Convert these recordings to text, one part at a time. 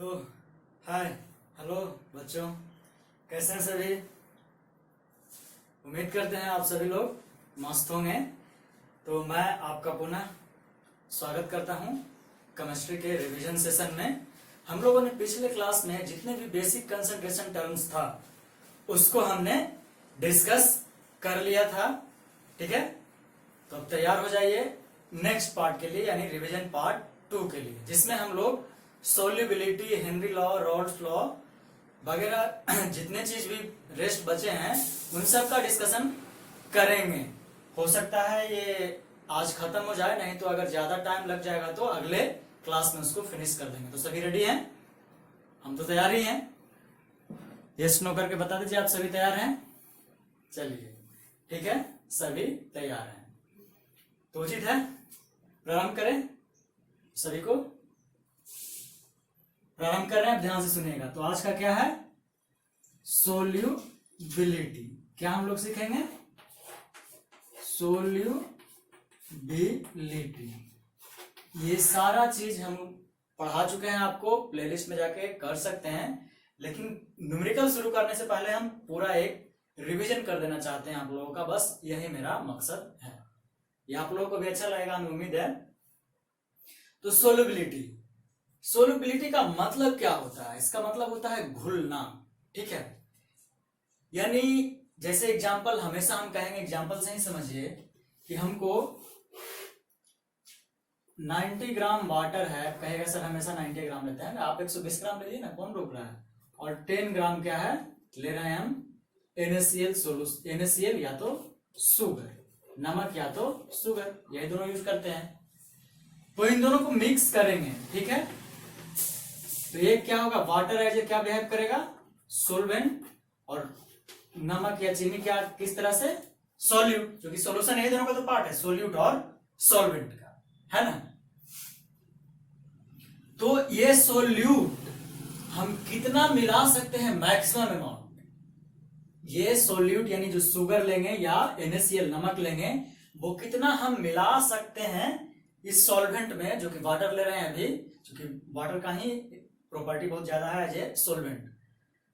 तो hi hello बच्चों, कैसे हैं सभी। उम्मीद करते हैं आप सभी लोग मस्त होंगे। तो मैं आपका पुनः स्वागत करता हूं केमिस्ट्री के रिवीजन सेशन में। हम लोगों ने पिछले क्लास में जितने भी बेसिक कंसंट्रेशन टर्म्स था उसको हमने डिस्कस कर लिया था, ठीक है। तो अब तैयार हो जाइए नेक्स्ट पार्ट के लिए, यानी रिवीजन पार्ट 2 के लिए, जिसमें हम लोग solubility, Henry law, Rawls law वगैरह जितने चीज भी रेस्ट बचे हैं उन सब का डिस्कशन करेंगे। हो सकता है ये आज खत्म हो जाए, नहीं तो अगर ज्यादा टाइम लग जाएगा तो अगले क्लास में उसको फिनिश कर देंगे। तो सभी रेडी हैं? हम तो तैयार ही हैं। यस नो करके बता दीजिए आप सभी तैयार हैं। चलिए ठीक है, सभी तैयार हैं तो उचित है प्रारंभ करें। सभी को प्रारंभ कर रहे हैं, ध्यान से सुनिएगा। तो आज का क्या है? सोल्यूबिलिटी। क्या हम लोग सीखेंगे? सोल्यूबिलिटी। ये सारा चीज हम पढ़ा चुके हैं, आपको प्लेलिस्ट में जाके कर सकते हैं, लेकिन न्यूमेरिकल शुरू करने से पहले हम पूरा एक रिवीजन कर देना चाहते हैं आप लोगों का। बस यही मेरा मकसद है। ये आप लोगों को भी अच्छा लगेगा, हमें उम्मीद है। तो सोल्यूबिलिटी का मतलब क्या होता है? इसका मतलब होता है घुलना, ठीक है। यानी जैसे एग्जांपल हमेशा हम कहेंगे, एग्जांपल से ही समझिए कि हमको 90 ग्राम वाटर है, कहेगा सर हमेशा 90 ग्राम लेते हैं, आप 120 ग्राम लीजिए ना, कौन रोक रहा है। और 10 ग्राम क्या है ले रहे हैं हम? NaCl सोल्यूशन, NaCl या तो शुगर, नमक या तो शुगर, यही दोनों यूज करते हैं। तो इन दोनों को मिक्स करेंगे, ठीक है। तो ये क्या होगा? वाटर एज क्या बिहेव करेगा? सोल्वेंट। और नमक या चीनी क्या किस तरह से? सॉल्यूट, जो कि सॉल्यूशन ये दोनों का तो पार्ट है, सोल्यूट और सॉल्वेंट का, है ना। तो ये सोल्यूट हम कितना मिला सकते हैं? Maximum amount. ये सोल्यूट यानी जो शुगर लेंगे या NaCl नमक लेंगे, वो कितना हम मिला सकते हैं इस सॉल्वेंट में, जो कि वाटर ले रहे हैं अभी, क्योंकि वाटर का ही प्रॉपर्टी बहुत ज्यादा है एज ए सॉल्वेंट।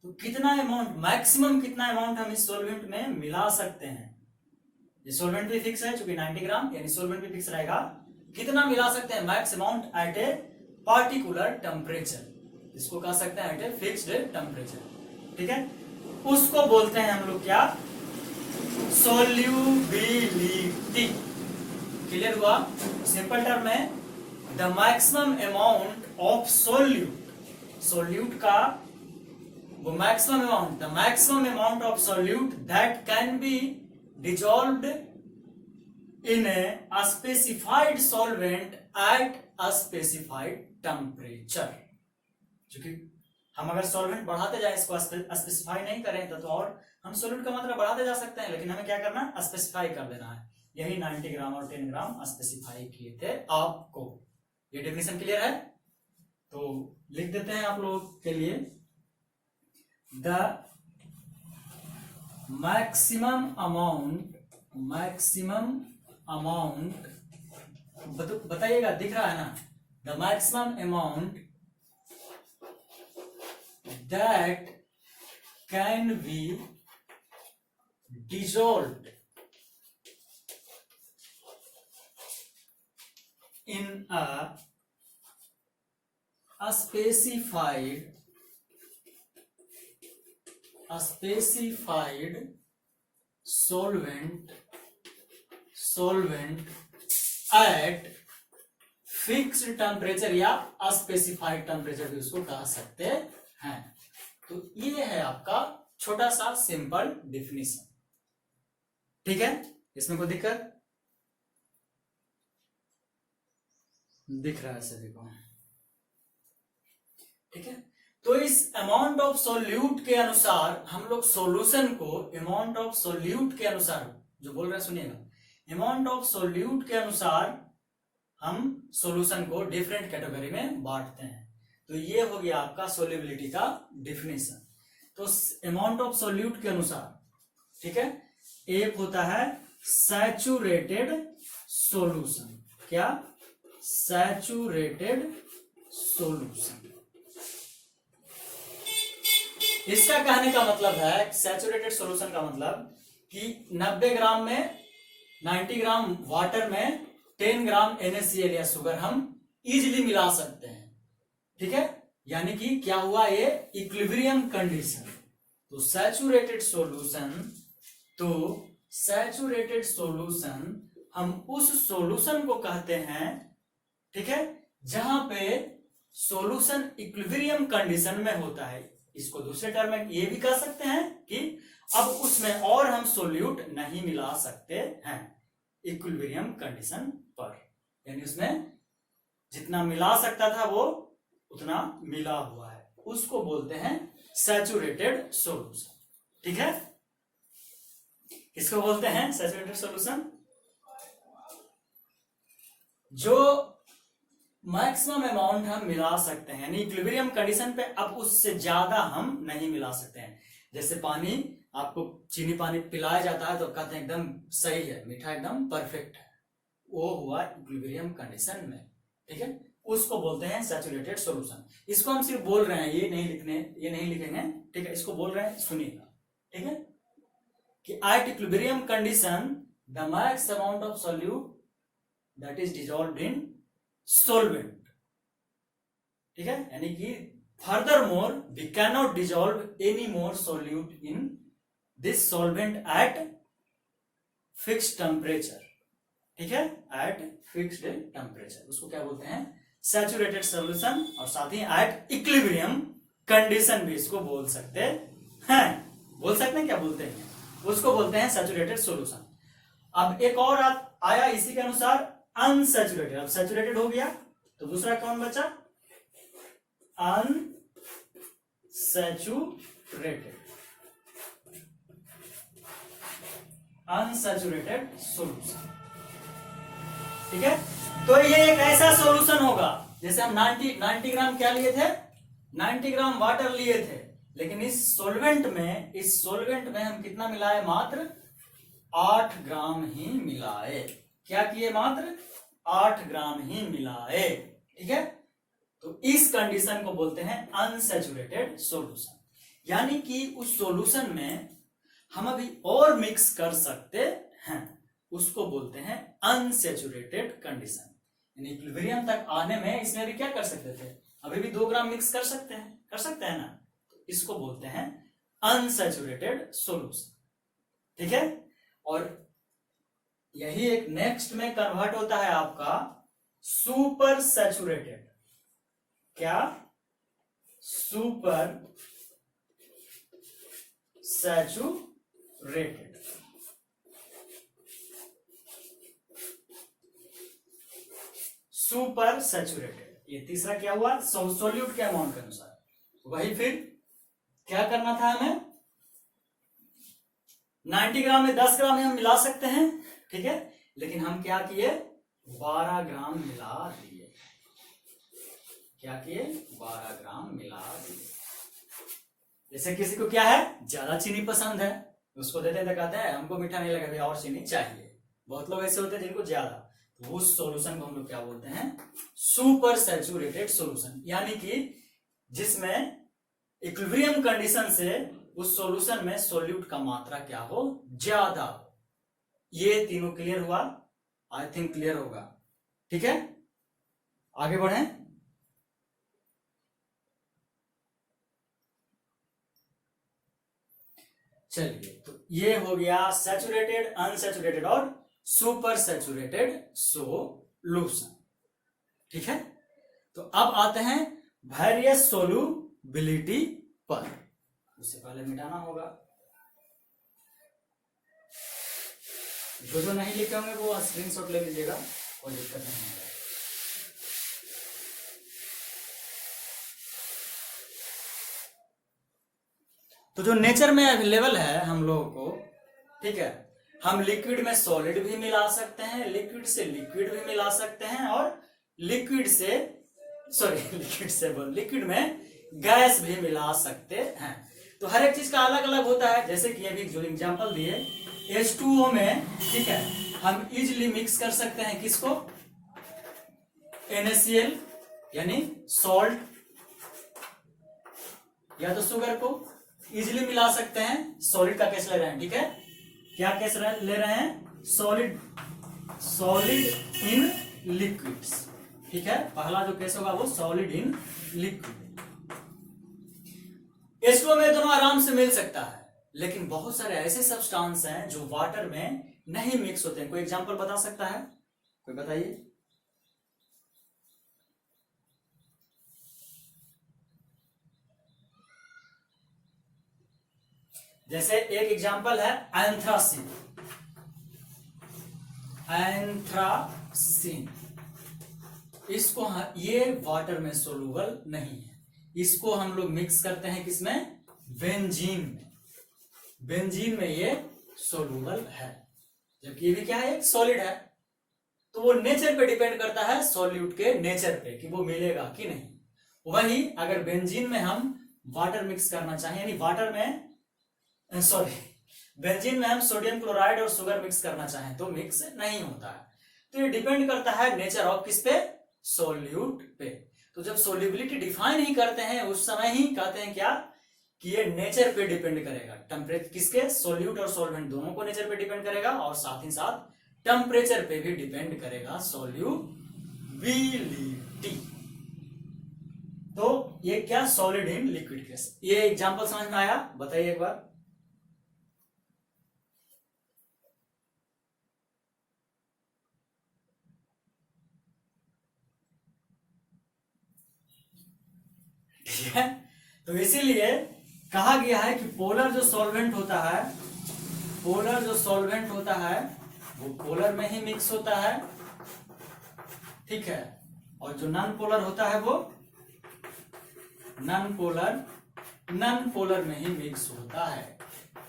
तो कितना अमाउंट, मैक्सिमम कितना अमाउंट हम इस सॉल्वेंट में मिला सकते हैं? ये सॉल्वेंट भी फिक्स है, चूंकि 90 ग्राम, यानी सॉल्वेंट भी फिक्स रहेगा। कितना मिला सकते हैं? Max amount at a particular temperature. इसको कह सकते हैं एट ए फिक्स्ड टेम्परेचर, ठीक है। उसको बोलते हैं हम लोग क्या? सोल्यूबिलिटी। क्लियर हुआ? सिंपल टर्म में the maximum amount of solute का वो maximum amount, the maximum amount of solute that can be dissolved in a specified solvent at a specified temperature. क्योंकि हम अगर सॉल्वेंट बढ़ाते जाए, इसको स्पेसिफाई नहीं करें तो और हम सॉल्यूट का मात्रा बढ़ाते जा सकते हैं, लेकिन हमें क्या करना? स्पेसिफाई कर देना है। यही 90 ग्राम और 10 ग्राम स्पेसिफाई किए थे आपको। ये डेफिनेशन क्लियर है? तो लिख देते हैं आप लोग के लिए, द मैक्सिमम अमाउंट बताइएगा, दिख रहा है ना? The maximum amount that can be dissolved in a specified solvent at fixed temperature या अस्पेसिफाइड टेम्परेचर भी उसको कह सकते हैं। तो ये है आपका छोटा सा सिंपल डिफिनीशन, ठीक है। इसमें कोई दिक्कत दिख रहा है सभी को? ठीक है। तो इस अमाउंट ऑफ सोल्यूट के अनुसार हम लोग सॉल्यूशन को, अमाउंट ऑफ सोल्यूट के अनुसार जो बोल रहे हैं सुनिएगा, अमाउंट ऑफ सोल्यूट के अनुसार हम सॉल्यूशन को डिफरेंट कैटेगरी में बांटते हैं। तो ये हो गया आपका सोल्यूबिलिटी का डिफिनेशन। तो अमाउंट ऑफ सोल्यूट के अनुसार, ठीक है, एक होता है सैचुरेटेड सॉल्यूशन। क्या? Saturated solution. इसका कहने का मतलब है सैचुरेटेड सॉल्यूशन का मतलब कि 90 ग्राम में 90 ग्राम वाटर में 10 ग्राम NaCl या शुगर हम इजिली मिला सकते हैं। ठीक है, यानी कि क्या हुआ, ये इक्विलिब्रियम कंडीशन। तो सैचुरेटेड सॉल्यूशन हम उस सॉल्यूशन को कहते हैं, ठीक है, जहां पे सॉल्यूशन इक्विलिब्रियम कंडीशन में होता है। इसको दूसरे टर्म में ये भी कह सकते हैं कि अब उसमें और हम सोल्यूट नहीं मिला सकते हैं इक्विलिब्रियम कंडीशन पर, यानी उसमें जितना मिला सकता था वो उतना मिला हुआ है, उसको बोलते हैं सैचुरेटेड सॉल्यूशन। ठीक है, किसको बोलते हैं सैचुरेटेड सॉल्यूशन? जो मैक्सिमम अमाउंट हम मिला सकते हैं, यानी इक्विलिब्रियम कंडीशन पे अब उससे ज्यादा हम नहीं मिला सकते हैं। जैसे पानी, आपको चीनी पानी पिलाया जाता है तो कहते हैं एकदम सही है, मीठा एकदम परफेक्ट है, वो हुआ इक्विलिब्रियम कंडीशन में। ठीक है, उसको बोलते हैं सैचुरेटेड सॉल्यूशन। इसको हम सिर्फ बोल रहे हैं, ये नहीं लिखेंगे। ठीक है, इसको बोल रहे हैं, सुनिएगा। ठीक है, कि at equilibrium condition the max amount of solute that is dissolved in solvent. ठीक है, यानी कि further more we can not dissolve any more solute in this solvent at fixed temperature. ठीक है, एट फिक्स्ड टेम्परेचर, उसको क्या बोलते हैं सैचुरेटेड सॉल्यूशन। और साथ ही एट इक्विलिब्रियम कंडीशन भी इसको बोल सकते हैं। बोल सकते हैं, क्या बोलते हैं, उसको बोलते हैं सैचुरेटेड सॉल्यूशन। अब एक और आया इसी के अनुसार अनसैचुरेटेड। अब सैचुरेटेड हो गया तो दूसरा कौन बचा, अनसैचुरेटेड सॉल्यूशन। ठीक है, तो ये एक ऐसा सॉल्यूशन होगा, जैसे हम 90 ग्राम क्या लिए थे, 90 ग्राम वाटर लिए थे, लेकिन इस सॉल्वेंट में हम कितना मिलाए, मात्र 8 ग्राम ही मिलाए। क्या किए, मात्र 8 ग्राम ही मिलाए। ठीक है, तो इस कंडीशन को बोलते हैं अनसैचुरेटेड सॉल्यूशन, यानी कि उस सॉल्यूशन में हम अभी और मिक्स कर सकते हैं, उसको बोलते हैं अनसैचुरेटेड कंडीशन। यानी इक्विलिब्रियम तक आने में इसमें भी क्या कर सकते थे, अभी भी 2 ग्राम मिक्स कर सकते हैं ना, तो इसको बोलते हैं अनसैचुरेटेड सॉल्यूशन। ठीक है, और यही एक नेक्स्ट में कन्वर्ट होता है आपका सुपर सैचुरेटेड। क्या, सुपर सैचुरेटेड। सुपर सैचुरेटेड, ये तीसरा क्या हुआ, सोल्यूट के अमाउंट के अनुसार। वही फिर क्या करना था हमें, 90 ग्राम में 10 ग्राम हम मिला सकते हैं। ठीक है, लेकिन हम क्या किए, 12 ग्राम मिला दिए। क्या किए, 12 ग्राम मिला दिए। जैसे किसी को क्या है, ज्यादा चीनी पसंद है, उसको देते हैं तो कहते हैं हमको मीठा नहीं लगा, और चीनी चाहिए। बहुत लोग ऐसे होते हैं जिनको ज्यादा, तो उस सॉल्यूशन को हम लोग क्या बोलते हैं, सुपर सैचुरेटेड सॉल्यूशन, यानी कि जिसमें इक्विलिब्रियम कंडीशन से उस सॉल्यूशन में सोल्यूट का मात्रा क्या हो, ज्यादा हो। ये तीनों क्लियर हुआ, आई थिंक क्लियर होगा। ठीक है, आगे बढ़े। चलिए, तो ये हो गया सैचुरेटेड, अनसैचुरेटेड और सुपर सैचुरेटेड सॉल्यूशन। ठीक है, तो अब आते हैं वेरियस सोल्यूबिलिटी पर। उससे पहले मिटाना होगा, जो नहीं लिखे होंगे वो स्क्रीनशॉट ले लीजिएगा, कोई दिक्कत नहीं है। तो जो नेचर में अवेलेबल है हम लोगों को, ठीक है, हम लिक्विड में सॉलिड भी मिला सकते हैं, लिक्विड से लिक्विड भी मिला सकते हैं, और लिक्विड में गैस भी मिला सकते हैं। तो हर एक चीज का अलग अलग होता है। जैसे कि अभी जो एग्जांपल दिए, H2O में, ठीक है, हम इजिली मिक्स कर सकते हैं किसको, NaCl यानी सॉल्ट, या तो शुगर को, इजिली मिला सकते हैं, सॉलिड का केस ले रहे हैं, ठीक है। क्या केस ले रहे हैं? सॉलिड इन लिक्विड्स, ठीक है। पहला जो केस होगा वो सॉलिड इन लिक्विड। H2O में दोनों आराम से मिल सकता है, लेकिन बहुत सारे ऐसे सब्सटेंस हैं जो वाटर में नहीं मिक्स होते हैं। कोई एग्जांपल बता सकता है? कोई बताइए। जैसे एक एग्जांपल है एंथ्रासिन। इसको ये वाटर में सोलूबल नहीं है, इसको हम लोग मिक्स करते हैं किसमें? बेंजीन में। बेंजीन में ये सोलूबल है, जबकि ये भी क्या है? एक सॉलिड है। तो वो नेचर पे डिपेंड करता है, सॉल्यूट के नेचर पे, कि वो मिलेगा कि नहीं। वही अगर बेंजीन में हम वाटर मिक्स करना चाहें, यानी वाटर में बेंजीन में हम सोडियम क्लोराइड और शुगर मिक्स करना चाहें तो मिक्स नहीं होता है। तो ये डिपेंड करता है नेचर ऑफ किस पे? सॉल्यूट पे। तो जब सोल्यूबिलिटी डिफाइन ही करते हैं उस समय ही कहते हैं क्या? कि ये नेचर पे डिपेंड करेगा। टेम्परेचर किसके? सॉल्यूट और सॉल्वेंट दोनों को नेचर पे डिपेंड करेगा, और साथ ही साथ टेम्परेचर पे भी डिपेंड करेगा सॉल्यूबिलिटी। तो ये क्या? Solid in liquid case. ये एग्जांपल समझ में आया? बताइए एक बार। ठीक है, तो इसीलिए कहा गया है कि पोलर जो सॉल्वेंट होता है, पोलर जो सॉल्वेंट होता है वो पोलर में ही मिक्स होता है, ठीक है। और जो नॉन पोलर होता है वो नॉन पोलर में ही मिक्स होता है।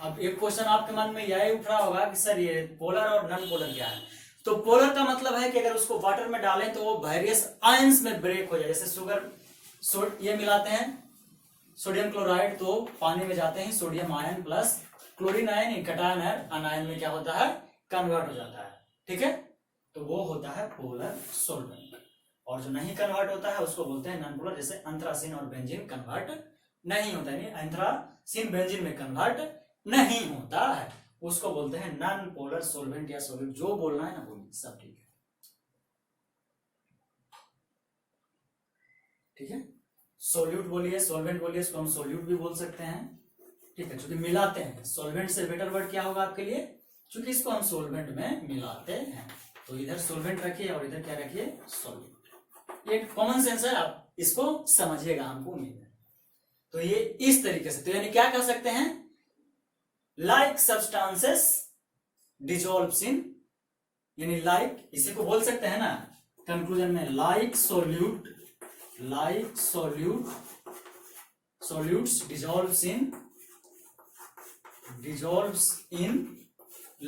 अब एक क्वेश्चन आपके मन में यही उठ रहा होगा कि सर ये पोलर और नॉन पोलर क्या है? तो पोलर का मतलब है कि अगर उसको वाटर में डालें तो वो वेरियस आयंस में ब्रेक हो जाए। जैसे शुगर ये मिलाते हैं सोडियम क्लोराइड, तो पानी में जाते हैं sodium ion plus chlorine ion, cation अनायन में क्या होता है? कन्वर्ट हो जाता है, ठीक है। तो वो होता है पोलर सॉल्वेंट। और जो नहीं कन्वर्ट होता है उसको बोलते हैं नॉन पोलर। जैसे एंथ्रासिन और बेंजीन कन्वर्ट नहीं होता है, एंथ्रासिन बेंजीन में कन्वर्ट नहीं होता है, उसको बोलते हैं नॉन पोलर सॉल्वेंट या सॉल्यूट। जो बोलना है ना बोलिए, सब ठीक है, ठीक है। सॉल्यूट बोलिए, सॉल्वेंट बोलिए, इसको हम सॉल्यूट भी बोल सकते हैं, ठीक है। चूंकि मिलाते हैं, सॉल्वेंट से बेटर वर्ड क्या होगा आपके लिए? चूंकि इसको हम सॉल्वेंट में मिलाते हैं, तो इधर सॉल्वेंट रखिए और इधर क्या रखिए? सॉल्यूट। ये कॉमन सेंस है, आप इसको समझिएगा, हमको उम्मीद है। तो ये इस तरीके से, तो यानी क्या कह सकते हैं? लाइक सब्सटेंसेस डिसॉल्व्स इन, यानी लाइक इसी को बोल सकते हैं ना कंक्लूजन में, like solute, like solutes dissolves in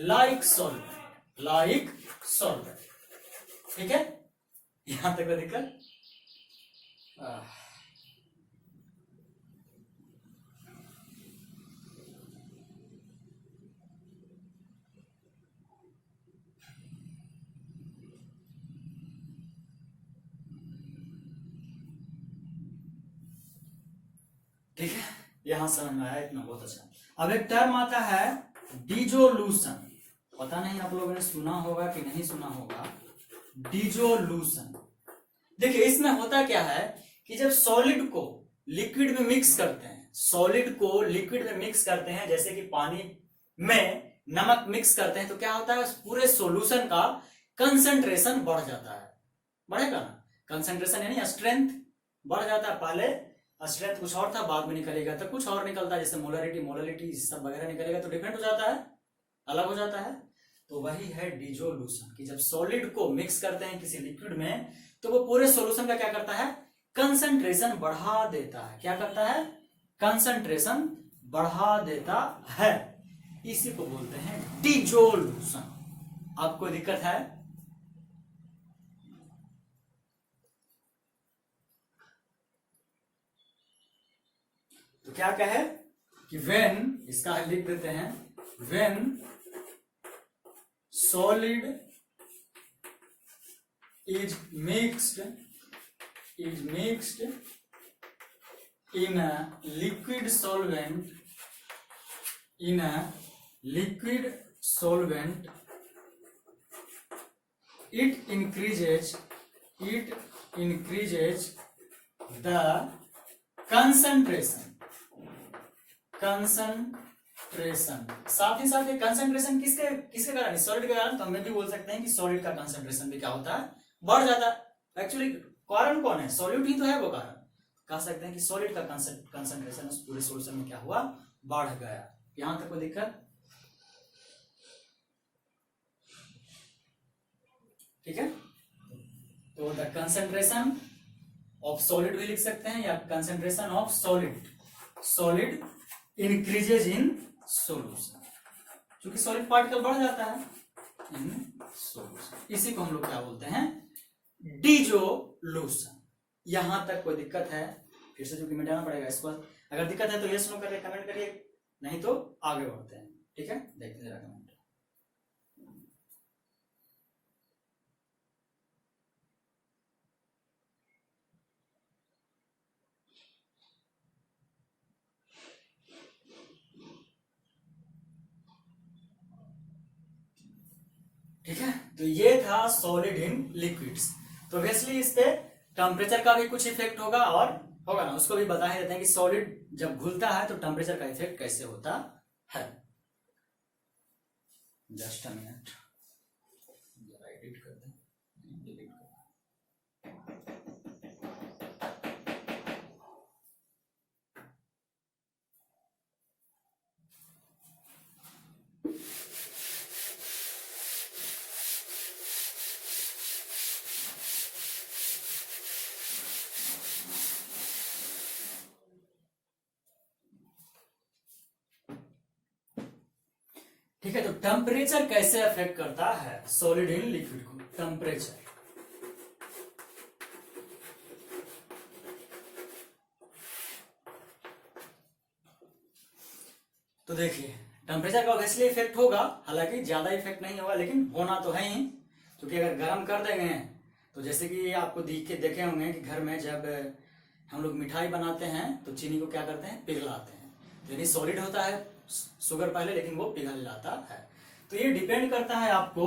like solvent, ठीक है। यहां तक दिक्कत? ठीक है, यहां समझ में आया, इतना बहुत अच्छा। अब एक टर्म आता है डिजोल्यूशन। पता नहीं आप लोगों ने सुना होगा कि नहीं सुना होगा, डिजोल्यूशन। देखिए इसमें होता क्या है कि जब सॉलिड को लिक्विड में मिक्स करते हैं, सॉलिड को लिक्विड में मिक्स करते हैं, जैसे कि पानी में नमक मिक्स करते हैं, तो क्या होता है? पूरे सॉल्यूशन का कंसंट्रेशन बढ़ जाता है। बढ़ेगा ना कंसंट्रेशन, यानी स्ट्रेंथ बढ़ जाता है। पहले स्ट्रेंथ कुछ और था, बाद में निकलेगा तो कुछ और निकलता है, जैसे मोलरिटी सब वगैरह निकलेगा तो डिफरेंट हो जाता है, अलग हो जाता है। तो वही है डिजोल्यूशन, कि जब सॉलिड को मिक्स करते हैं किसी लिक्विड में तो वो पूरे सॉल्यूशन का क्या करता है? कंसंट्रेशन बढ़ा देता है। क्या करता है? कंसंट्रेशन बढ़ा देता है, इसी को बोलते हैं डिजोल्यूशन। आपको दिक्कत है? तो क्या कहे कि व्हेन, इसका लिख देते हैं, when solid is mixed in a liquid solvent in a liquid solvent, it increases the concentration. साथ ही साथ ये कंसंट्रेशन किसके कारण, सॉलिड के कारण। तो हम भी बोल सकते हैं कि सॉलिड का कंसंट्रेशन भी क्या होता है, बढ़ जाता है। एक्चुअली कारण कौन है, सॉल्यूट ही तो है वो कारण। कह सकते हैं कि सॉलिड का कंसंट्रेशन उस पूरे सॉल्यूशन में क्या हुआ, बढ़ गया। यहां तक कोई दिक्कत? ठीक है, तो द कंसंट्रेशन ऑफ सॉलिड भी लिख सकते हैं, या concentration of solid increases in solution, क्योंकि सॉलिड पार्टिकल बढ़ जाता है इन सोल्यूशन। इसी को हम लोग क्या बोलते हैं, डिसोल्यूशन। यहां तक कोई दिक्कत है? फिर से जो कि मिटाना पड़ेगा इसको। अगर दिक्कत है तो यस नो करके कमेंट करिए, नहीं तो आगे बढ़ते हैं। ठीक है, देखते जरा कमेंट। ठीक है, तो ये था सॉलिड इन लिक्विड्स। तो ऑब्वियसली इस पे टेम्परेचर का भी कुछ इफेक्ट होगा, और होगा ना, उसको भी बता ही देते हैं कि सॉलिड जब घुलता है तो टेम्परेचर का इफेक्ट कैसे होता है। जस्ट अ मिनट, एडिट कर दें, डिलीट कर। ठीक है, तो टेम्परेचर कैसे अफेक्ट करता है सॉलिड इन लिक्विड को, टेम्परेचर। तो देखिए, टेम्परेचर का ऑब्वियसली इफेक्ट होगा, हालांकि ज्यादा इफेक्ट नहीं होगा, लेकिन होना तो है ही। क्योंकि अगर गर्म कर देंगे तो जैसे कि आपको देखे होंगे कि घर में जब हम लोग मिठाई बनाते हैं तो चीनी को क्या करते हैं, पिघलाते हैं। तो यानी सॉलिड होता है शुगर पहले, लेकिन वो पिघल जाता है। तो ये डिपेंड करता है आपको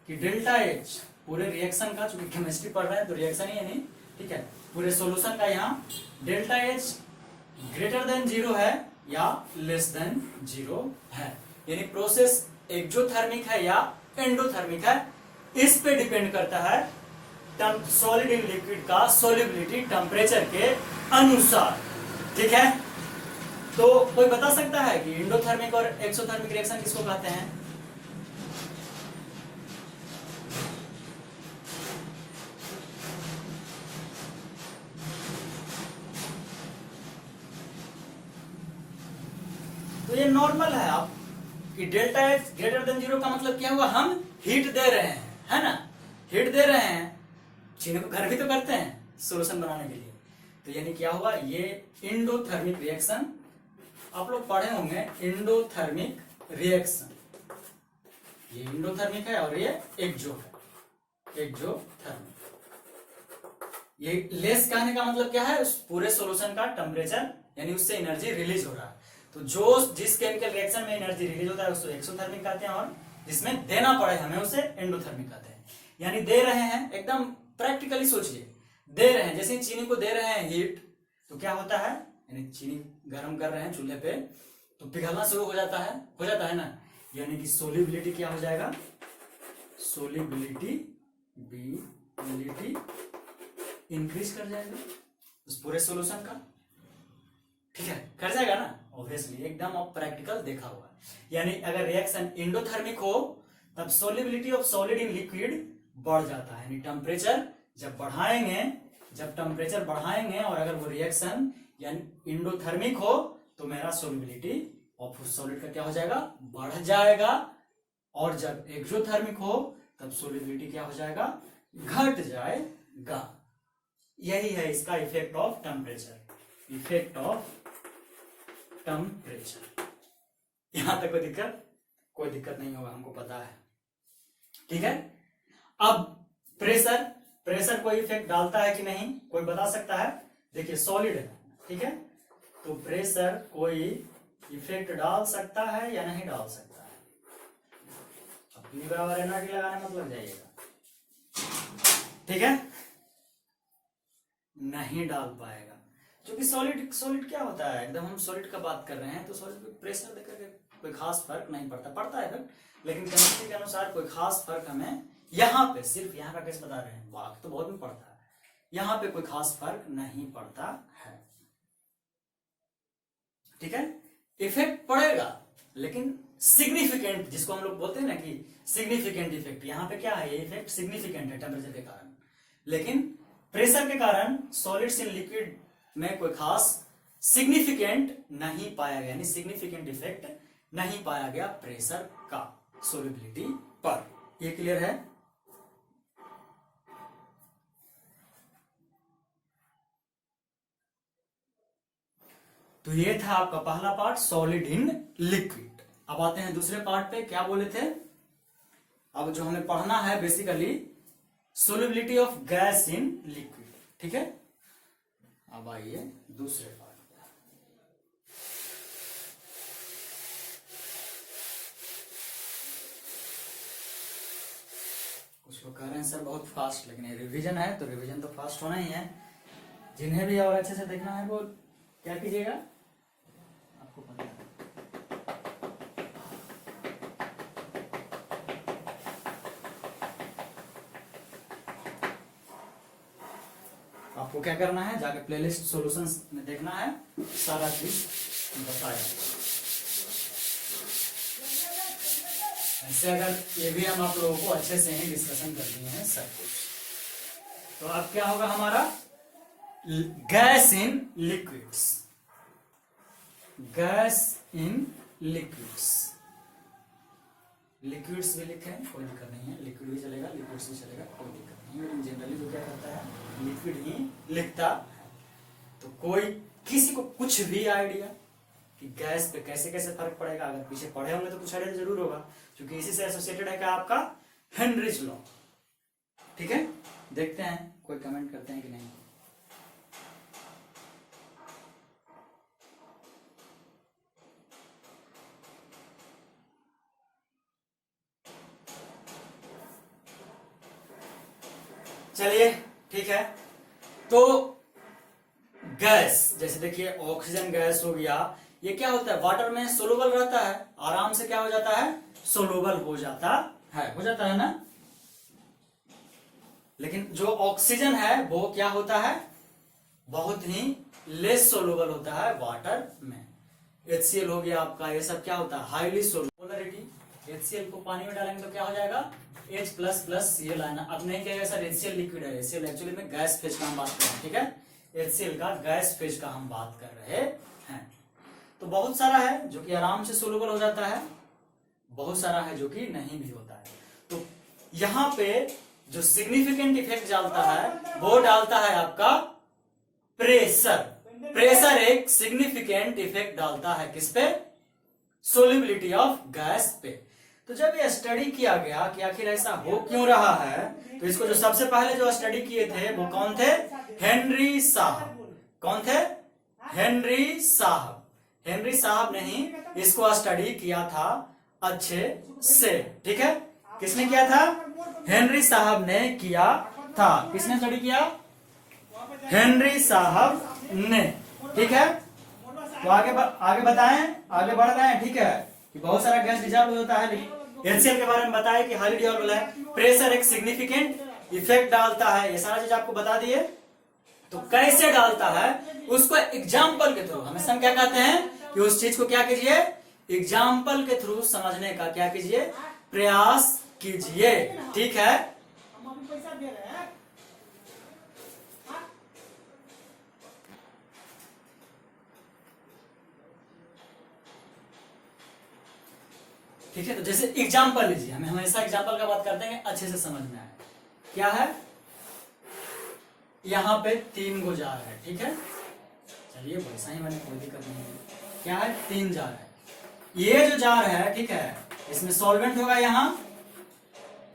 कि डेल्टा एच पूरे रिएक्शन का, चूंकि केमिस्ट्री पढ़ रहे हैं तो रिएक्शन ही है नहीं, ठीक है, पूरे सॉल्यूशन का यहाँ डेल्टा एच ग्रेटर देन 0 है या लेस देन 0 है। यानी प्रोसेस एक्सोथर्मिक है या एंडोथर्मिक है, इस पे डिपेंड करता है सॉलिड इन लिक्विड का सॉल्युबिलिटी टेम्परेचर के अनुसार। ठीक है, तो कोई बता सकता है कि एंडोथर्मिक और एक्सोथर्मिक रिएक्शन किसको कहते हैं? तो ये नॉर्मल है आप कि डेल्टा एच ग्रेटर देन 0 का मतलब क्या हुआ, हम हीट दे रहे हैं, है ना, हीट दे रहे हैं, चीनी को गर्म भी तो करते हैं सोल्यूशन बनाने के लिए। तो यानी क्या हुआ, ये एंडोथर्मिक रिएक्शन, आप लोग पढ़े होंगे एंडोथर्मिक रिएक्शन। ये एंडोथर्मिक है और ये एक्सोथर्मिक। ये लेस कहने का मतलब क्या है, उस पूरे सॉल्यूशन का टेम्परेचर यानी उससे एनर्जी रिलीज हो रहा है। तो जो जिस केमिकल रिएक्शन में एनर्जी रिलीज होता है उसको एक्सोथर्मिक कहते हैं, और जिसमें देना पड़े हमें उसे एंडोथर्मिक कहते हैं। यानी दे रहे हैं, एकदम प्रैक्टिकली सोचिए, दे रहे हैं, जैसे चीनी को दे रहे हैं हीट, तो क्या होता है, यानी चीनी गर्म कर रहे हैं चूल्हे पे तो पिघलना शुरू हो जाता है ना, यानी कि सोलिबिलिटी क्या हो जाएगा, सोलिबिलिटी इंक्रीज कर जाएगा उस पूरे सॉल्यूशन का। ठीक है, कर जाएगा ना, ऑब्वियसली एकदम आप प्रैक्टिकल देखा हुआ है। यानी अगर रिएक्शन एंडोथर्मिक हो तब solubility of solid in liquid बढ़ जाता है, यानी टेम्परेचर जब टेम्परेचर बढ़ाएंगे और अगर वो रिएक्शन यानी एंडोथर्मिक हो तो मेरा सोलिबिलिटी ऑफ सॉलिड का क्या हो जाएगा, बढ़ जाएगा। और जब एक्सोथर्मिक हो तब सोलिबिलिटी क्या हो जाएगा, घट जाएगा। यही है इसका इफेक्ट ऑफ टेम्परेचर, यहां तक कोई दिक्कत नहीं होगा, हमको पता है। ठीक है, अब प्रेशर कोई इफेक्ट डालता है कि नहीं, कोई बता सकता है? देखिए सॉलिड है, ठीक है, तो प्रेशर कोई इफेक्ट डाल सकता है या नहीं डाल सकता है? अब P बराबर एनआरटी लगाने मत लग जाइएगा, ठीक है, नहीं डाल पाएगा, क्योंकि सॉलिड क्या होता है, एकदम हम सॉलिड का बात कर रहे हैं, तो सॉलिड पे प्रेशर देकर के कोई खास फर्क नहीं पड़ता है इफेक्ट, लेकिन केमिस्ट्री के अनुसार कोई खास फर्क हमें यहाँ पे, सिर्फ यहाँ का केस बता रहे हैं, बाकी तो बहुत में पड़ता है, यहाँ पे कोई खास फर्क नहीं पड़ता है, ठीक है। इफेक्ट पड़ेगा लेकिन सिग्निफिकेंट, जिसको हम लोग बोलते हैं ना कि सिग्निफिकेंट इफेक्ट, यहाँ पे क्या है, ये इफेक्ट सिग्निफिकेंट है टेम्परेचर के कारण, लेकिन प्रेशर के कारण सॉलिड्स इन लिक्विड में कोई खास सिग्निफिकेंट नहीं पाया गया, यानी सिग्निफिकेंट इफेक्ट नहीं पाया गया प्रेशर का सोल्युबिलिटी पर। ये क्लियर है? तो ये था आपका पहला पार्ट, सॉलिड इन लिक्विड। अब आते हैं दूसरे पार्ट पे, क्या बोले थे, अब जो हमें पढ़ना है basically solubility of gas in liquid, ठीक है। अब आइए दूसरे पार्ट पे। कुछ लोग कह रहे हैं सर बहुत फास्ट, लेकिन ये रिवीजन है तो रिवीजन तो फास्ट होना ही है। जिन्हें भी और अच्छे से देखना है वो क्या कीजिएगा, आपको पता है, आपको क्या करना है, जाके प्लेलिस्ट सॉल्यूशंस में देखना है, सारा चीज बताया। ऐसे अगर ये भी हम आप लोगों को अच्छे से ही डिस्कशन कर लिए हैं सब कुछ, तो अब क्या होगा हमारा, gas in liquids, gas in liquids, liquids भी लिखे कोई दिक्कत नहीं है, लिक्विड भी चलेगा, लिक्विड्स भी चलेगा, कोई दिक्कत नहीं है, लेकिन जनरली जो क्या करता है लिक्विड ही लिखता है। तो कोई किसी को कुछ भी आइडिया कि गैस पे कैसे कैसे फर्क पड़ेगा, अगर पीछे पढ़े होंगे तो कुछ आइडिया जरूर होगा, क्योंकि इसी से एसोसिएटेड है क्या आपका हेनरिच लॉ, ठीक है। देखते हैं कोई कमेंट करते हैं कि नहीं। चलिए ठीक है, तो गैस जैसे देखिए ऑक्सीजन गैस हो गया, ये क्या होता है, वाटर में सोलुबल रहता है, आराम से क्या हो जाता है, सोलुबल हो जाता है ना। लेकिन जो ऑक्सीजन है वो क्या होता है, बहुत ही लेस सोलुबल होता है वाटर में। HCl हो गया आपका, ये सब क्या होता है, हाईली सोलुबल। पोलरिटी, HCl को पानी में डालेंगे तो क्या हो जाएगा, H++Cl आना। अब नहीं कहेगा सर HCl लिक्विड है, HCl एक्चुअली में गैस फेज का हम बात कर रहे हैं, ठीक है, HCl का गैस फेज का हम बात कर रहे हैं। तो बहुत सारा है जो कि आराम से सोलुबल हो जाता है, बहुत सारा है जो कि नहीं भी होता है। तो यहाँ पे जो सिग्निफिकेंट इफेक्ट डालता है वो डालता है आपका प्रेशर। प्रेशर एक सिग्निफिकेंट इफेक्ट डालता है किस पे, सोल्युबिलिटी ऑफ गैस पे। तो जब ये स्टडी किया गया कि आखिर ऐसा हो क्यों रहा है, तो इसको जो सबसे पहले जो स्टडी किए थे वो कौन थे, हेनरी साहब। कौन थे, हेनरी साहब। हेनरी साहब ने ही इसको स्टडी किया था अच्छे से, ठीक है। किसने किया था, हेनरी साहब ने किया था। किसने स्टडी किया, हेनरी साहब ने, ठीक है। तो आगे बताएं, आगे बढ़ रहे हैं, ठीक है, कि बहुत सारा गैस डिजॉल्व होता है, लेकिन HCl के बारे में बताया कि हाईली डिजॉल्व है, प्रेशर एक सिग्निफिकेंट इफेक्ट डालता है, ये सारा चीज आपको बता दिए। तो कैसे डालता है उसको एग्जाम्पल के थ्रू, हमेशा हम क्या कहते हैं कि उस चीज को क्या कीजिए, एग्जाम्पल के थ्रू समझने का क्या कीजिए, प्रयास कीजिए, ठीक है। ठीक है, तो जैसे एग्जाम्पल लीजिए, हमें हमेशा एग्जाम्पल का बात करते हैं अच्छे से समझ में आए। क्या है, यहाँ पे 3 गो जार है, ठीक है, चलिए वैसा ही मैंने, कोई दिक्कत नहीं है। क्या है, 3 जार है, ये जो जार है, ठीक है, इसमें सॉल्वेंट होगा, यहाँ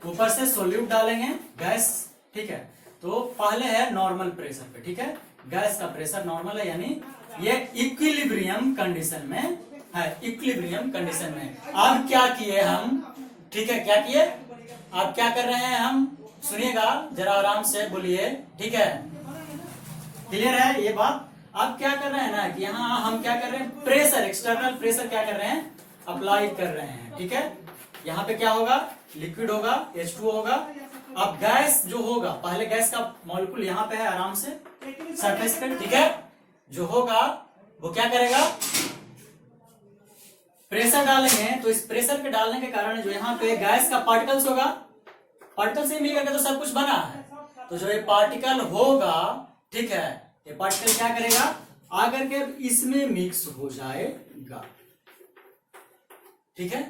ऊपर से सोल्यूट डालेंगे गैस, ठीक है। तो पहले है नॉर्मल प्रेशर पे, ठीक है, गैस का प्रेशर नॉर्मल है, यानी ये इक्विलिब्रियम कंडीशन में है इक्विलिब्रियम कंडीशन में। अब क्या किए हम, ठीक है, क्या किए, अब क्या कर रहे हैं हम, सुनिएगा जरा आराम से बोलिए, ठीक है, क्लियर है ये बात। अब क्या कर रहे हैं ना कि यहाँ हम क्या कर रहे हैं, प्रेशर, एक्सटर्नल प्रेशर क्या कर रहे हैं, अप्लाई कर रहे हैं, ठीक है। यहाँ पे क्या होगा, लिक्विड होगा, H2O होगा। अब गैस जो होगा, पहले गैस का मॉलिक्यूल यहाँ पे है आराम से सरफेस पे, ठीक है, जो होगा वो क्या करेगा, प्रेशर डालेंगे, तो इस प्रेशर के डालने के कारण जो यहाँ पे गैस का पार्टिकल्स होगा, पार्टिकल से मिल करके तो सब कुछ बना है, तो जो ये पार्टिकल होगा, ठीक है, ये पार्टिकल क्या करेगा, आकर के इसमें मिक्स हो जाएगा, ठीक है।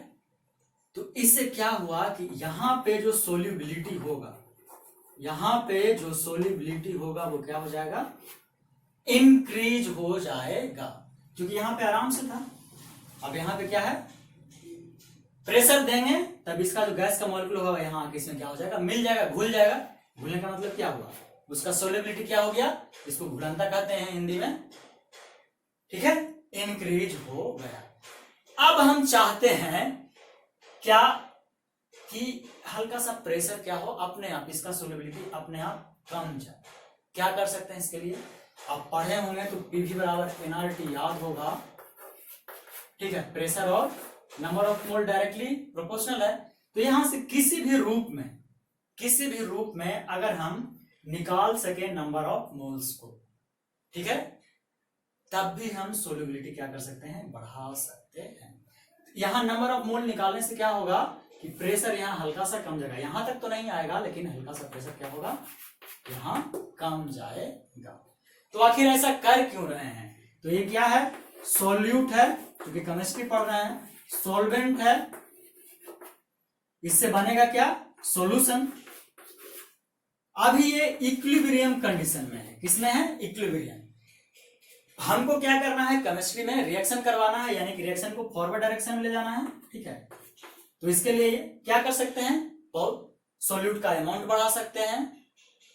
तो इससे क्या हुआ कि यहां पे जो सोल्यूबिलिटी होगा, यहां पे जो सोल्यूबिलिटी होगा वो क्या हो जाएगा, इंक्रीज हो जाएगा, क्योंकि यहां पे आराम से था। अब यहां पे क्या है, प्रेशर देंगे तब इसका जो गैस का मॉलिक्यूल होगा यहाँ आके इसमें क्या हो जाएगा, मिल जाएगा, घुल जाएगा। घुलने का मतलब क्या हुआ, उसका सोल्यूबिलिटी क्या हो गया, इसको घुलनता कहते हैं हिंदी में, ठीक है, इंक्रीज हो गया। अब हम चाहते हैं क्या कि हल्का सा प्रेशर क्या हो, अपने आप इसका सोल्यूबिलिटी अपने आप कम जाए। क्या कर सकते हैं इसके लिए, आप पढ़े होंगे तो पीवी बराबर एनआरटी याद होगा, ठीक है, प्रेशर और number of mole directly proportional है। तो यहां से किसी भी रूप में अगर हम निकाल सके नंबर ऑफ मोल्स को, ठीक है, तब भी हम सोल्यूबिलिटी क्या कर सकते हैं, बढ़ा सकते हैं। यहां नंबर ऑफ मोल निकालने से क्या होगा कि प्रेशर यहां हल्का सा कम जाएगा, यहां तक तो नहीं आएगा लेकिन हल्का सा प्रेशर क्या होगा, यहां कम जाएगा। तो आखिर ऐसा कर क्यों रहे हैं, तो ये क्या है, सॉल्यूट है, क्योंकि केमिस्ट्री पढ़ रहे हैं, सॉल्वेंट है, इससे बनेगा क्या, सॉल्यूशन। अभी ये इक्विलिब्रियम कंडीशन में है, किसमें है, इक्विलिब्रियम। हमको क्या करना है, केमिस्ट्री में रिएक्शन करवाना है, यानी कि रिएक्शन को फॉरवर्ड डायरेक्शन में ले जाना है, ठीक है। तो इसके लिए क्या कर सकते हैं, बहुत सॉल्यूट का अमाउंट बढ़ा सकते हैं,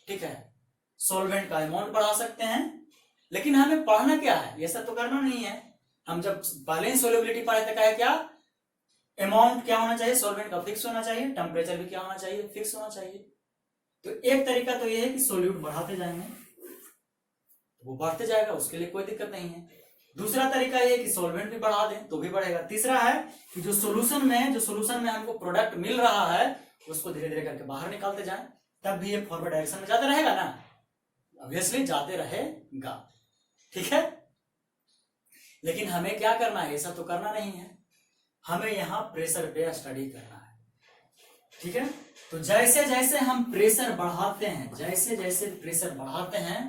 ठीक है, सॉल्वेंट का अमाउंट बढ़ा सकते हैं, लेकिन हमें पढ़ना क्या है, ये सब तो करना नहीं है। हम जब पहले ही सोल्यूबिलिटी पढ़े थे, क्या अमाउंट क्या होना चाहिए, सॉल्वेंट का फिक्स होना चाहिए, टेम्परेचर भी क्या होना चाहिए, फिक्स होना चाहिए। तो एक तरीका तो ये है कि सोल्यूट बढ़ाते जाएंगे, वो बढ़ते जाएगा, उसके लिए कोई दिक्कत नहीं है। दूसरा तरीका ये है कि सॉल्वेंट भी बढ़ा दें तो भी बढ़ेगा। तीसरा है कि जो सोल्यूशन में हमको प्रोडक्ट मिल रहा है उसको धीरे धीरे करके बाहर निकालते जाएं, तब भी ये फॉरवर्ड डायरेक्शन में जाते रहेगा ना, ऑब्वियसली जाते रहेगा, ठीक है। लेकिन हमें क्या करना है, ऐसा तो करना नहीं है, हमें यहां प्रेशर पे स्टडी करना है, ठीक है। तो जैसे जैसे हम प्रेशर बढ़ाते हैं, जैसे जैसे प्रेशर बढ़ाते हैं,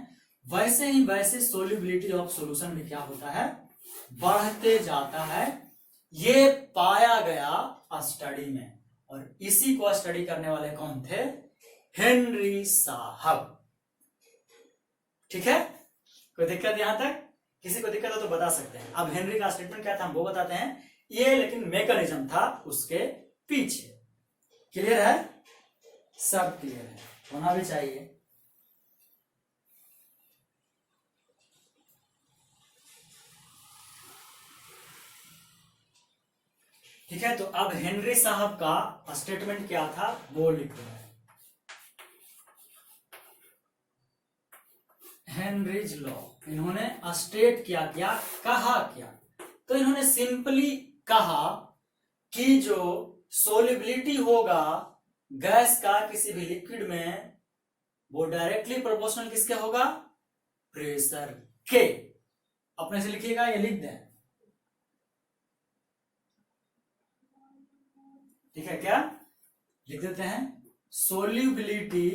वैसे ही वैसे सोल्यूबिलिटी ऑफ सॉल्यूशन भी क्या होता है, बढ़ते जाता है। ये पाया गया स्टडी में, और इसी को स्टडी करने वाले कौन थे, हेनरी साहब, ठीक है। कोई दिक्कत यहां तक, किसी को दिक्कत हो तो बता सकते हैं। अब हेनरी का स्टेटमेंट क्या था हम वो बताते हैं, ये लेकिन मैकेनिज्म था उसके पीछे। क्लियर है, सब क्लियर है, होना भी चाहिए। ठीक है, तो अब हेनरी साहब का स्टेटमेंट क्या था वो लिख रहे हैं। हेनरीज लॉ, इन्होंने स्टेट किया, कहा क्या, तो इन्होंने सिंपली कहा कि जो सोल्युबिलिटी होगा गैस का किसी भी लिक्विड में, वो डायरेक्टली प्रोपोर्शनल किसके होगा, प्रेशर के। अपने से लिखिएगा, ये लिख दें, ठीक है, क्या लिख देते हैं, solubility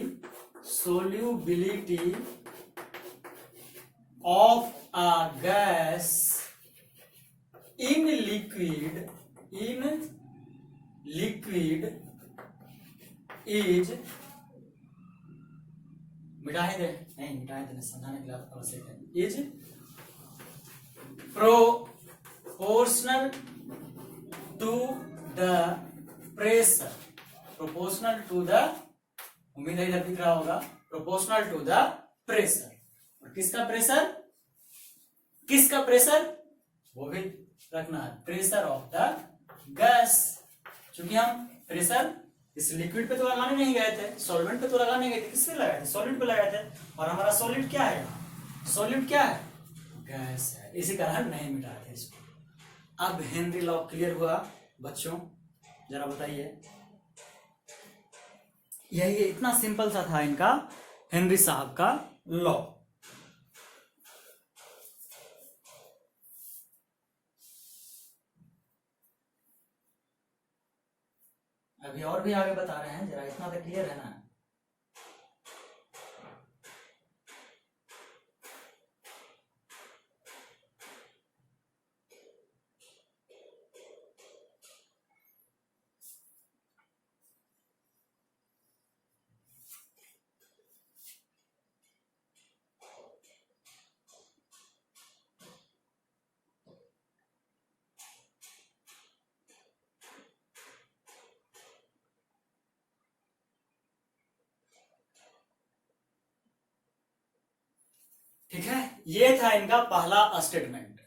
of a gas in liquid is, मिटाए दे, नहीं मिटाए देने, समझाने के लिए आवश्यक है, is proportional to the pressure, proportional to the, उम्मीद है इधर दिख रहा होगा, प्रोपोर्शनल टू द प्रेशर। और किसका प्रेशर, वो भी रखना है, प्रेशर ऑफ द गैस। क्योंकि हम प्रेशर इस लिक्विड पे तो लगाने नहीं गए थे, सॉल्वेंट पे तो लगाने गए थे, किस पे लगाए थे, सॉलिड पे लगाए थे। और हमारा सॉलिड क्या है, सॉलिड क्या है, गैस है, इसी कारण नहीं मिटाए थे इसको। अब हेनरी लॉ क्लियर हुआ बच्चों, जरा बताइए। यही इतना सिंपल सा था इनका हेनरी साहब का लॉ। अभी और भी आगे बता रहे हैं, जरा इतना तो क्लियर है ना। ठीक है, ये था इनका पहला स्टेटमेंट।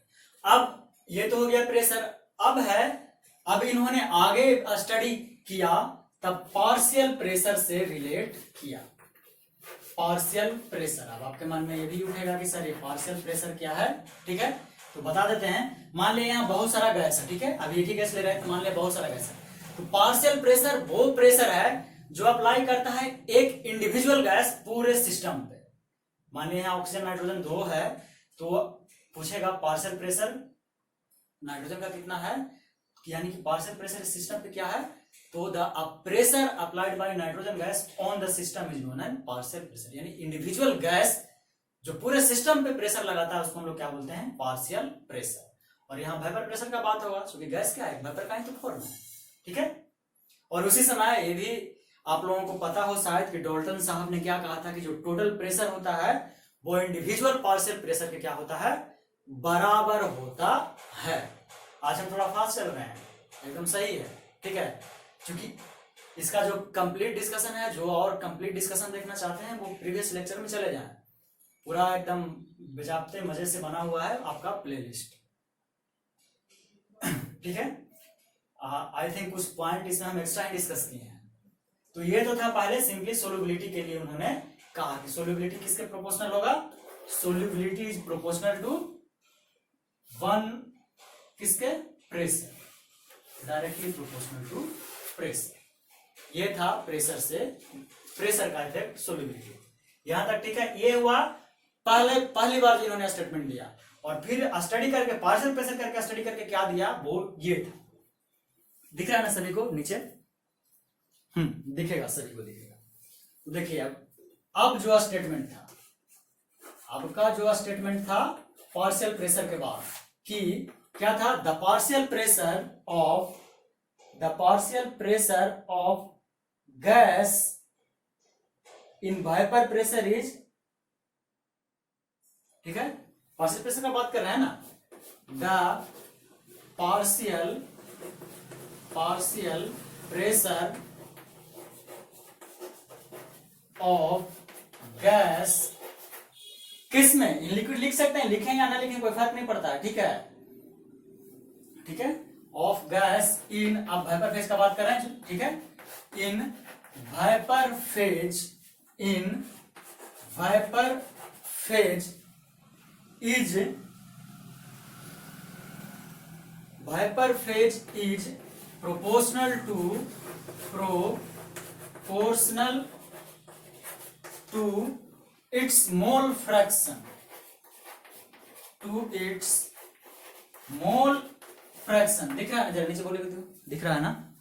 अब ये तो हो गया प्रेशर। अब है, अब इन्होंने आगे स्टडी किया, तब पार्शियल प्रेशर से रिलेट किया। पार्शियल प्रेशर, अब आपके मन में ये भी उठेगा कि सर ये पार्शियल प्रेशर क्या है। ठीक है, तो बता देते हैं। मान लिया यहाँ बहुत सारा गैस है, ठीक है, अब एक ही गैस ले रहे हैं, तो मान लिया बहुत सारा गैस है। तो पार्शियल प्रेशर वो प्रेशर है जो अप्लाई करता है एक इंडिविजुअल गैस पूरे सिस्टम पे। मान लिया यहाँ ऑक्सीजन नाइट्रोजन 2 है, तो पूछेगा पार्शियल प्रेशर नाइट्रोजन का कितना है, यानी कि पार्शियल प्रेशर इस सिस्टम पे क्या है, तो the pressure applied by nitrogen gas on the system is known as partial pressure. यानी इंडिविजुअल गैस जो पूरे सिस्टम पे प्रेशर लगाता है उसको हम लोग क्या बोलते हैं, पार्शियल प्रेशर। और यहाँ वेपर प्रेशर का बात होगा, क्योंकि गैस क्या है, वेपर का ही तो फॉर्म है। ठीक है, और उसी समय ये भी आप लोगों को पता हो शायद कि डाल्टन साहब ने क्या कहा था कि जो टोटल प्रेशर होता है वो इंडिविजुअल पार्शियल प्रेशर के क्या होता है, बराबर होता है। आज हम थोड़ा फास्ट चल रहे हैं, एकदम सही है। ठीक है, क्योंकि इसका जो कंप्लीट डिस्कशन है, जो और कंप्लीट डिस्कशन देखना चाहते हैं वो प्रीवियस लेक्चर में चले जाएं, पूरा एकदम बेजाबते मजे से बना हुआ है आपका प्लेलिस्ट। ठीक है, आई थिंक कुछ पॉइंट इसमें हम एक्स्ट्रा ही डिस्कस किए हैं। तो ये तो था पहले सिंपली सोल्युबिलिटी के लिए उन्होंने कहा कि सोल्युबिलिटी किसके प्रोपोर्शनल होगा, सोल्युबिलिटी इज प्रोपोर्शनल टू 1 किसके, pressure, directly proportional to pressure. ये था प्रेशर से प्रेशर का इफेक्ट सोल्युबिलिटी। यहां तक ठीक है, ये हुआ पहली बार जिन्होंने स्टेटमेंट दिया। और फिर स्टडी करके पार्शियल प्रेशर करके स्टडी करके क्या दिया, वो ये था। दिख रहा है ना सभी को नीचे, दिखेगा, सभी को दिखेगा। तो देखिए अब जो स्टेटमेंट था, आपका जो स्टेटमेंट था पार्शियल प्रेशर के बाद कि क्या था, the partial pressure of gas in vapour pressure is, ठीक है, पार्शियल प्रेशर का बात कर रहे हैं ना, the partial pressure of gas किस में, इन लिक्विड लिख सकते हैं, लिखें या ना लिखें कोई फर्क नहीं पड़ता है। ठीक है, ठीक है, ऑफ गैस इन, अब वेपर फेज का बात कर रहे हैं, ठीक है, in vapour phase is proportional to its mole fraction, दिख रहा है, जरा नीचे बोलेगा तो दिख रहा है ना,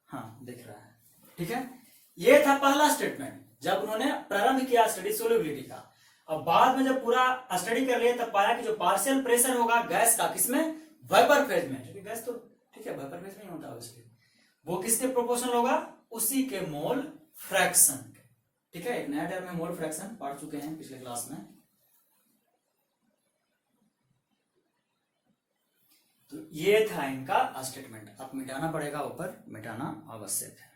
हाँ दिख रहा है। ठीक है, ये था पहला स्टेटमेंट जब उन्होंने प्रारंभ किया स्टडी सोल्युबिलिटी का। अब बाद में जब पूरा स्टडी कर लिया तब पाया कि जो पार्शियल प्रेशर होगा गैस का, किसमें, वेपर फेज में, क्योंकि गैस तो ठीक है वेपर फेज में ही होता है, इसलिए वो किसके प्रोपोर्शनल होगा, उसी के मोल फ्रैक्शन के। ठीक है, एक नया टर्म में मोल फ्रैक्शन पढ़ चुके हैं पिछले क्लास में। तो ये था इनका स्टेटमेंट। अब मिटाना पड़ेगा, ऊपर मिटाना आवश्यक है।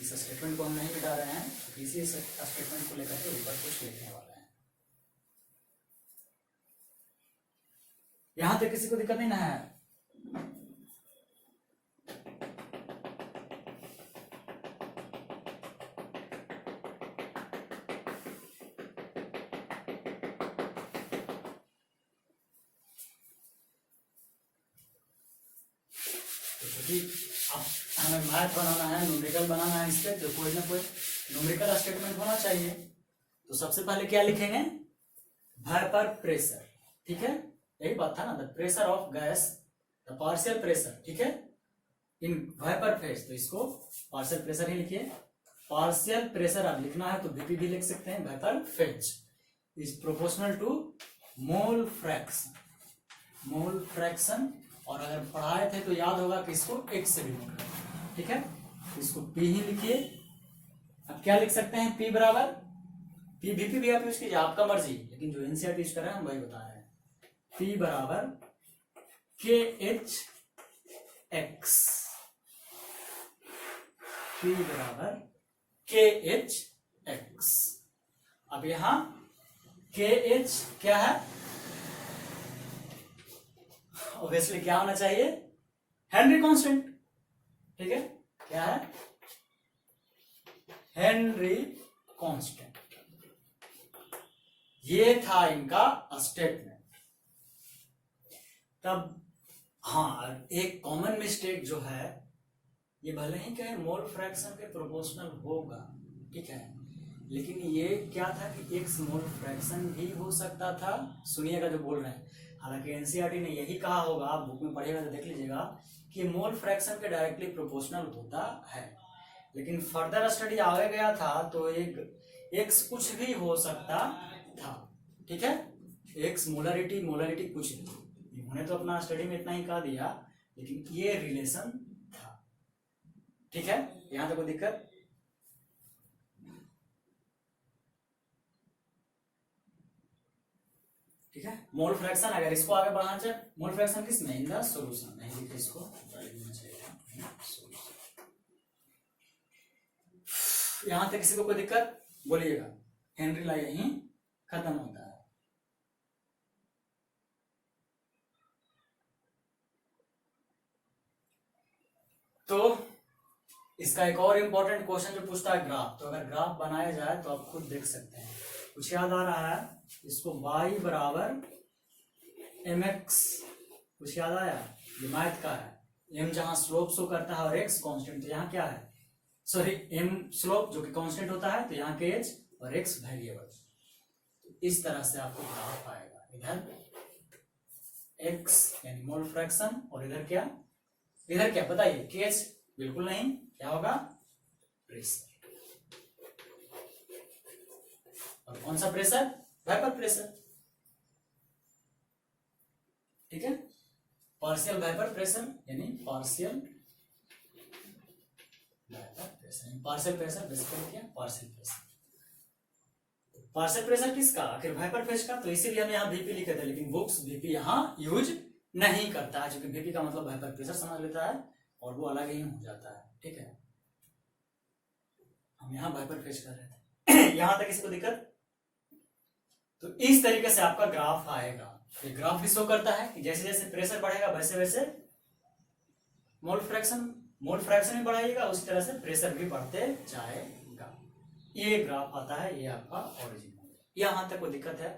इस स्टेटमेंट को हम नहीं मिटा रहे हैं, इसी स्टेटमेंट को लेकर के ऊपर कुछ लिखने वाले हैं। यहां तक किसी को दिक्कत नहीं ना है? अब हमें मैथ बनाना है, न्यूमेरिकल बनाना है, इस पे तो कोई ना कोई न्यूमेरिकल स्टेटमेंट होना चाहिए। तो सबसे पहले क्या लिखेंगे? वेपर प्रेशर, ठीक है, यही बात था ना, the pressure of gas, the partial pressure, ठीक है, इन वेपर फेज, तो इसको पार्शियल प्रेशर ही लिखिए। पार्शियल प्रेशर अब लिखना है तो वीपी भी लिख सकते हैं, vapour phase is proportional to mole fraction, mole fraction. और अगर पढ़ाए थे तो याद होगा कि इसको एक से डिनोट करना, ठीक है, इसको पी ही लिखिए। अब क्या लिख सकते हैं? पी बराबर, पी वीपी भी आप यूज कीजिए, आपका मर्जी, लेकिन जो एनसीईआरटी यूज कर रहे हैं हम वही बता रहे हैं। पी बराबर के एच एक्स, पी बराबर के एच एक्स। अब यहां के एच क्या है? ऑब्वियसली क्या होना चाहिए? हेनरी कांस्टेंट, ठीक है, क्या है? Henry constant. ये था इनका स्टेटमेंट। तब हाँ, एक कॉमन मिस्टेक जो है, ये भले ही कहे मोल फ्रैक्शन के प्रोपोर्शनल होगा, ठीक है, लेकिन ये क्या था कि एक्स मोल फ्रैक्शन भी हो सकता था। सुनिएगा जो बोल रहे हैं, हालांकि एनसीईआरटी ने यही कहा होगा, आप बुक में पढ़िएगा तो देख लीजिएगा कि मोल फ्रैक्शन के डायरेक्टली प्रोपोर्शनल होता है, लेकिन फर्दर स्टडी आगे गया था तो एक एक्स कुछ भी हो सकता था, ठीक है, एक्स मोलरिटी मोलरिटी कुछ नहीं, उन्होंने तो अपना स्टडी में इतना ही कह दिया, लेकिन ये रिलेशन था, ठीक है, यहां तक कोई दिक्कत? ठीक है, मोल फ्रैक्शन अगर इसको आगे बढ़ाना चाहे, मोल फ्रैक्शन किस में? इन द सॉल्यूशन, नहीं लिखे इसको, यहां तक किसी को कोई दिक्कत? बोलिएगा। हेनरी ला यहीं खत्म होता है। तो इसका एक और इंपॉर्टेंट क्वेश्चन जो पूछता है ग्राफ, तो अगर ग्राफ बनाया जाए तो आप खुद देख सकते हैं, कुछ याद आ रहा है? इसको y बराबर mx, कुछ याद आया? ये मैथ का है, m जहां स्लोप शो करता है और x कांस्टेंट, तो यहाँ क्या है? सॉरी, m स्लोप जो कि कांस्टेंट होता है, तो यहाँ के h और x वेरिएबल। तो इस तरह से आपको ग्राफ आएगा, इधर x यानी मोल फ्रैक्शन, और इधर क्या? इधर क्या बताइए? के एच बिल्कुल नहीं, क्या होगा? प्रेशर। और कौन सा प्रेशर? वेपर प्रेशर, ठीक है, पार्शियल वेपर प्रेशर यानी partial vapour pressure, partial pressure basically क्या? Partial pressure. पार्शियल प्रेशर किसका? आखिर वेपर फेज का, तो इसीलिए हम यहाँ वीपी लिखे थे, लेकिन बुक्स वीपी यहाँ यूज नहीं करता है, क्योंकि वीपी का मतलब वेपर प्रेशर समझ लेता है और वो अलग ही हो जाता है, ठीक है, हम यहाँ वेपर फेज कर रहे थे। यहां तक इसको दिक्कत? तो इस तरीके से आपका ग्राफ आएगा। ये ग्राफ भी शो करता है कि जैसे जैसे प्रेशर बढ़ेगा वैसे वैसे मोल फ्रैक्शन भी बढ़ाइएगा, उसी तरह से प्रेशर भी बढ़ते जाएगा। ये ग्राफ आता है, ये आपका ओरिजिन है। यहां तक कोई दिक्कत है?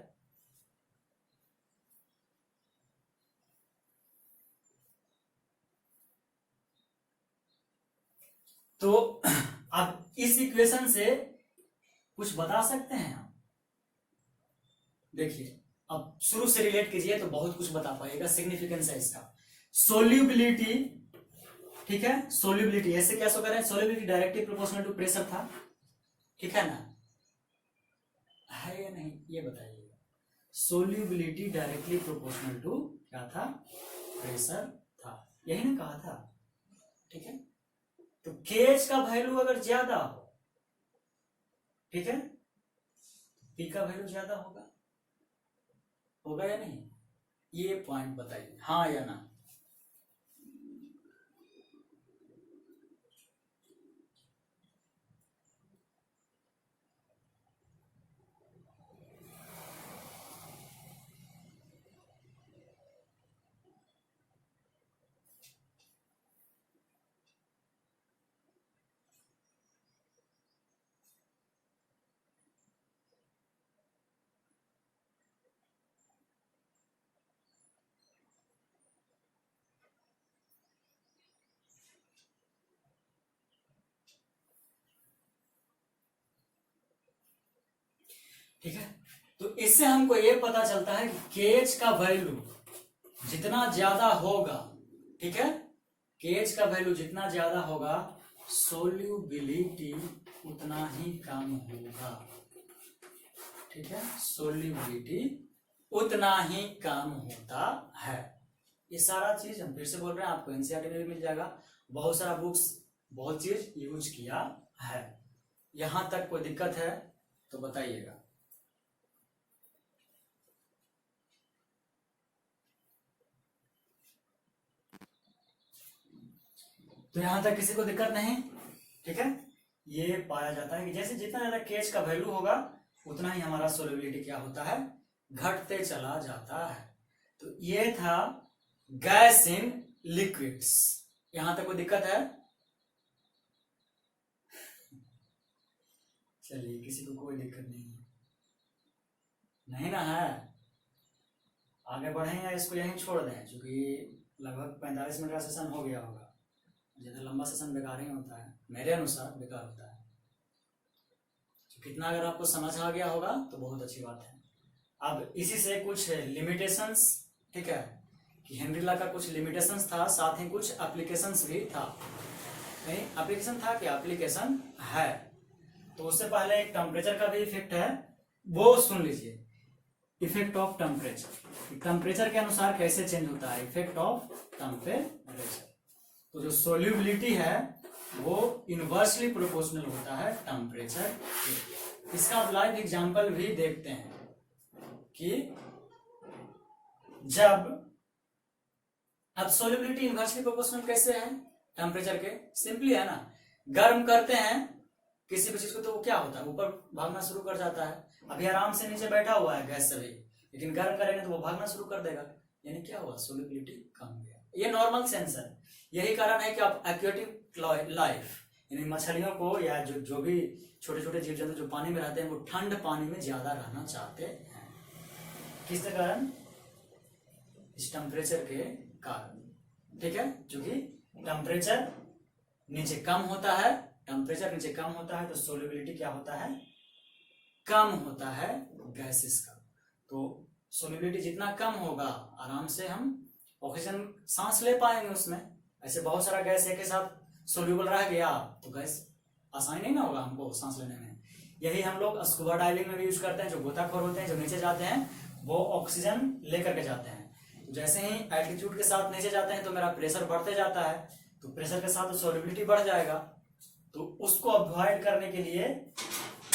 तो अब इस इक्वेशन से कुछ बता सकते हैं आप? देखिए, अब शुरू से रिलेट कीजिए तो बहुत कुछ बता पाइएगा। सिग्निफिकेंस है इसका, सोल्यूबिलिटी, ठीक है, सोल्यूबिलिटी ऐसे क्या शो कर रहे हैं? Solubility directly proportional to pressure था, ठीक है ना, है या नहीं ये बताइएगा। सोल्यूबिलिटी डायरेक्टली प्रोपोर्शनल टू क्या था? प्रेशर था, यही ना कहा था, ठीक है। तो केएच का वैल्यू अगर ज्यादा हो, ठीक है, पी का वैल्यू ज्यादा होगा या नहीं? ये पॉइंट बताइए, हाँ या ना। ठीक है। तो इससे हमको ये पता चलता है कि केएच का वैल्यू जितना ज्यादा होगा, ठीक है, केएच का वैल्यू जितना ज्यादा होगा सोल्यूबिलिटी उतना ही कम होगा, ठीक है, सोल्यूबिलिटी उतना ही कम होता है। ये सारा चीज हम फिर से बोल रहे हैं, आपको एनसीईआरटी में भी मिल जाएगा, बहुत सारा बुक्स बहुत चीज यूज किया है। यहां तक कोई दिक्कत है तो बताइएगा। तो यहां तक किसी को दिक्कत नहीं, ठीक है। ये पाया जाता है कि जैसे जितना ज्यादा केएच का वैल्यू होगा उतना ही हमारा सोल्युबिलिटी क्या होता है, घटते चला जाता है। तो ये था गैस इन लिक्विड्स। यहां तक कोई दिक्कत है? चलिए, किसी को कोई दिक्कत नहीं है, नहीं ना है? आगे बढ़े या इसको यहीं छोड़ दें, क्योंकि लगभग 45 मिनट का सेशन हो गया होगा। ज्यादा लंबा सेशन बेकार ही होता है, मेरे अनुसार बेकार होता है। तो कितना अगर आपको समझ आ गया होगा तो बहुत अच्छी बात है। अब इसी से कुछ लिमिटेशंस, ठीक है, कि हेनरी लॉ का कुछ लिमिटेशंस था, साथ ही कुछ एप्लीकेशंस भी था। नहीं, एप्लीकेशन था क्या? एप्लीकेशन है। तो उससे पहले एक टेम्परेचर का भी इफेक्ट है, वो सुन लीजिए। इफेक्ट ऑफ टेम्परेचर, टेम्परेचर के अनुसार कैसे चेंज होता है, इफेक्ट ऑफ टेम्परेचर। तो जो सोल्यूबिलिटी है वो इनवर्सली प्रोपोर्शनल होता है टेम्परेचर के। इसका आप लाइव एग्जांपल भी देखते हैं कि जब अब सोल्यूबिलिटी इनवर्सली प्रोपोर्शनल कैसे है टेम्परेचर के, सिंपली है ना, गर्म करते हैं किसी भी चीज को तो वो क्या होता है, ऊपर भागना शुरू कर जाता है। अभी आराम से नीचे बैठा हुआ है गैस से भी, लेकिन गर्म करेंगे तो वो भागना शुरू कर देगा, यानी क्या हुआ, सोल्यूबिलिटी कम हो गया। ये नॉर्मल सेंस है। यही कारण है कि आप एक्वेटिक लाइफ यानी मछलियों को या जो भी छोटे छोटे जीव जंतु जो पानी में रहते हैं वो ठंड पानी में ज्यादा रहना चाहते हैं। किसके कारण? इस टेम्परेचर के कारण, ठीक है। क्योंकि टेम्परेचर नीचे कम होता है, टेम्परेचर नीचे कम होता है तो सोल्यूबिलिटी क्या होता है, कम होता है गैसेस का। तो सोल्यूबिलिटी जितना कम होगा आराम से हम ऑक्सीजन सांस ले पाएंगे उसमें। ऐसे बहुत सारा गैस एक साथ सोल्यूबल रह गया तो गैस आसानी नहीं ना होगा हमको सांस लेने में। यही हम लोग स्कूबा डाइविंग में भी यूज करते हैं। जो गोताखोर होते हैं जो नीचे जाते हैं वो ऑक्सीजन लेकर के जाते हैं। जैसे ही एल्टीट्यूड के साथ नीचे जाते हैं तो मेरा प्रेशर बढ़ते जाता है, तो प्रेशर के साथ सोल्यूबिलिटी बढ़ जाएगा। तो उसको अवॉइड करने के लिए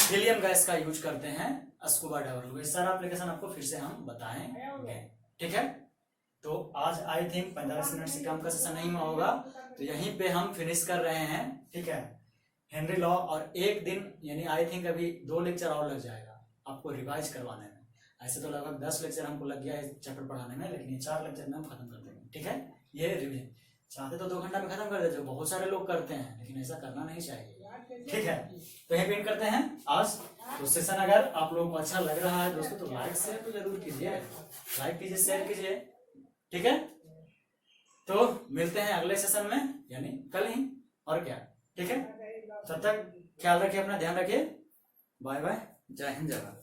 हीलियम गैस का यूज करते हैं स्कूबा डाइवर लोग। इस सारा एप्लीकेशन आपको फिर से हम बताएंगे, ठीक है। तो आज आई थिंक 45 मिनट से कम का सेशन नहीं हुआ होगा, तो यहीं पे हम फिनिश कर रहे हैं, ठीक है, हेनरी लॉ। और एक दिन यानी आई थिंक अभी 2 लेक्चर और लग जाएगा आपको रिवाइज करवाने में। ऐसे तो लगभग 10 लेक्चर हमको लग गया है चैप्टर पढ़ाने में, लेकिन ये 4 लेक्चर में हम खत्म कर देंगे, ठीक है। ये रिवीजन चाहते तो 2 घंटा में खत्म कर देते, जो बहुत सारे लोग करते हैं, लेकिन ऐसा करना नहीं चाहिए, ठीक है। तो यही पेंट करते हैं आज। तो सेशन अगर आप लोगों को अच्छा लग रहा है दोस्तों तो लाइक शेयर तो जरूर कीजिए, लाइक कीजिए, शेयर कीजिए, ठीक है। तो मिलते हैं अगले सेशन में, यानी कल ही, और क्या, ठीक है। तब तक ख्याल रखिए, अपना ध्यान रखिए, बाय बाय, जय हिंद, जय भारत।